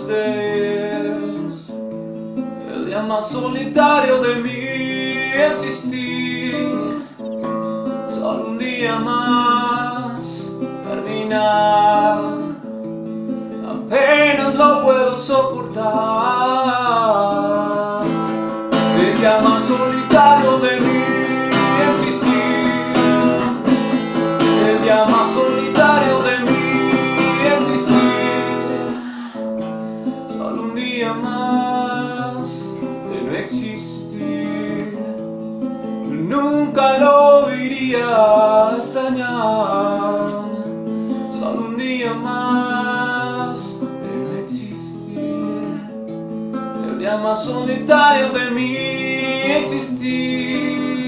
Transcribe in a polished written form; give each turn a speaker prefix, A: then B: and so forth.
A: estés, el día más solitario de mi existir. Solo un día más terminar, apenas lo puedo soportar. El día más solitario de mi existir, el día más solitario de mi existir. Solo un día más de no existir, nunca lo iría a extrañar. Solo un día más de no existir, el día más solitario de mi existir.